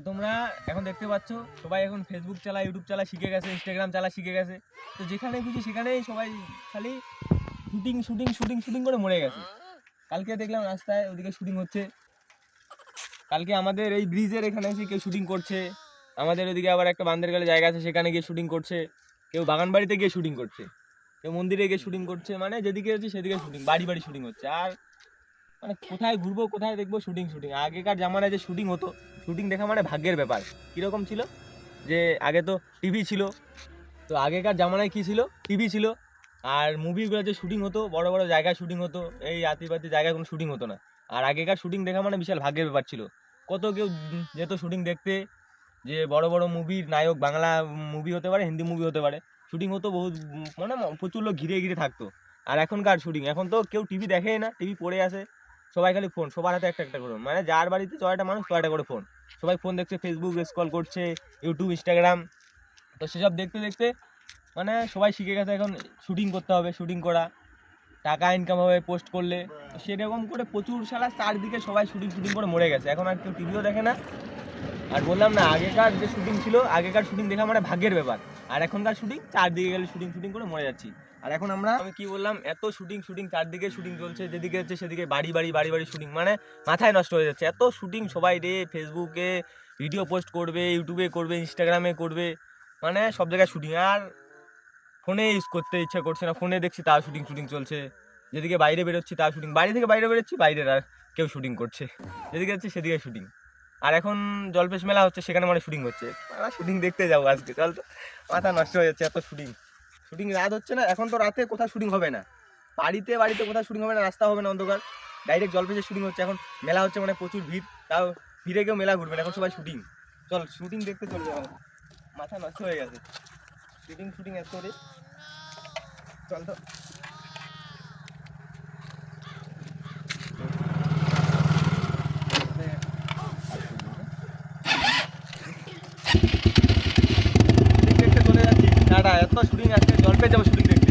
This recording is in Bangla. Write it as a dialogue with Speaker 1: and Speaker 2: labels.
Speaker 1: তোমরা এখন দেখতে পাচ্ছ সবাই এখন ফেসবুক চালায়, ইউটিউব চালা শিখে গেছে, ইনস্টাগ্রাম চালা শিখে গেছে। তো যেখানে খুশি সেখানেই সবাই খালি শুটিং শুটিং শুটিং শুটিং করে মরে গেছে। কালকে দেখলাম রাস্তায় ওদিকে শুটিং হচ্ছে, কালকে আমাদের এই ব্রিজের এখানে এসে কেউ শুটিং করছে, আমাদের ওদিকে আবার একটা বান্দেরগালে জায়গা আছে সেখানে গিয়ে শুটিং করছে, কেউ বাগান বাড়িতে গিয়ে শুটিং করছে, কেউ মন্দিরে গিয়ে শুটিং করছে। মানে যেদিকে হচ্ছে সেদিকে শুটিং, বাড়ি বাড়ি শুটিং হচ্ছে। আর মানে কোথায় ঘুরবো কোথায় দেখবো শুটিং শুটিং। আগেকার জামানায় যে শুটিং হতো, শুটিং দেখা মানে ভাগ্যের ব্যাপার। কীরকম ছিল যে আগে তো টিভি ছিল, তো আগেকার জামানায় কী ছিল, টিভি ছিল। আর মুভিগুলো যে শুটিং হতো বড় বড় জায়গায় শুটিং হতো, এই আতিপাতি জায়গায় কোনো শুটিং হতো না। আর আগেকার শুটিং দেখা মানে বিশাল ভাগ্যের ব্যাপার ছিল। কত কেউ যেত শুটিং দেখতে, যে বড় বড় মুভির নায়ক, বাংলা মুভি হতে পারে, হিন্দি মুভি হতে পারে, শুটিং হতো বহুত, মানে প্রচুর লোক ঘিরে ঘিরে থাকতো। আর এখনকার শুটিং, এখন তো কেউ টিভি দেখেই না, টিভি পড়ে আসে, সবাই খালি ফোন, সবার হাতে একটা একটা করে, মানে যার বাড়িতে ছয়টা মানুষ ছয়টা করে ফোন, সবাই ফোন দেখছে, ফেসবুক স্ক্রল করছে, ইউটিউব, ইনস্টাগ্রাম। তো সেসব দেখতে দেখতে মানে সবাই শিখে গেছে এখন শুটিং করতে হবে, শুটিং করা টাকা ইনকাম হবে পোস্ট করলে। তো সেরকম করে প্রচুর শালা চারদিকে সবাই শুটিং শুটিং করে মরে গেছে, এখন আর কেউ টিভিও দেখে না। আর বললাম না, আগেকার যে শুটিং ছিল, আগেকার শুটিং দেখা মানে ভাগ্যের ব্যাপার। আর এখনকার শুটিং চারদিকে গেলে শুটিং শুটিং করে মরে যাচ্ছি। আর এখন আমি কি বললাম, এত শুটিং শুটিং চারদিকে শুটিং চলছে, যেদিকে হচ্ছে সেদিকে বাড়ি বাড়ি বাড়ি বাড়ি শুটিং, মানে মাথায় নষ্ট হয়ে যাচ্ছে এত শুটিং। সবাই রে ফেসবুকে ভিডিও পোস্ট করবে, ইউটিউবে করবে, ইনস্টাগ্রামে করবে, মানে সব জায়গায় শুটিং। আর ফোনে ইউজ করতে ইচ্ছা করছে না, ফোনে দেখছি তাও শুটিং শুটিং চলছে। যেদিকে বাইরে বেরোচ্ছি তাও শুটিং, বাড়ি থেকে বাইরে বেরোচ্ছি বাইরের আর কেউ শুটিং করছে, যেদিকে যাচ্ছে সেদিকে শুটিং। আর এখন জলপেশ মেলা হচ্ছে, সেখানে মানে শুটিং হচ্ছে, শুটিং দেখতে যাবো আজকে, চল তো। মাথা নষ্ট হয়ে যাচ্ছে এত শুটিং। শুটিং রাত হচ্ছে না, এখন তো রাতে কোথাও শুটিং হবে না, বাড়িতে বাড়িতে কোথাও শুটিং হবে না, রাস্তা হবে না, অন্ধকার, ডাইরেক্ট জলপেশে শুটিং হচ্ছে। এখন মেলা হচ্ছে মানে প্রচুর ভিড়, তাও ভিড়ে কেউ মেলা ঘুরবে না, এখন সবাই শুটিং। চল শুটিং দেখতে চলে যাবো, মাথা নষ্ট হয়ে গেছে শুটিং শুটিং এত করে। চল তো। দেখতে চলে যাচ্ছি, টাটা। এত শুটিং আজকে জলপে যাবো শুটিং দেখতে।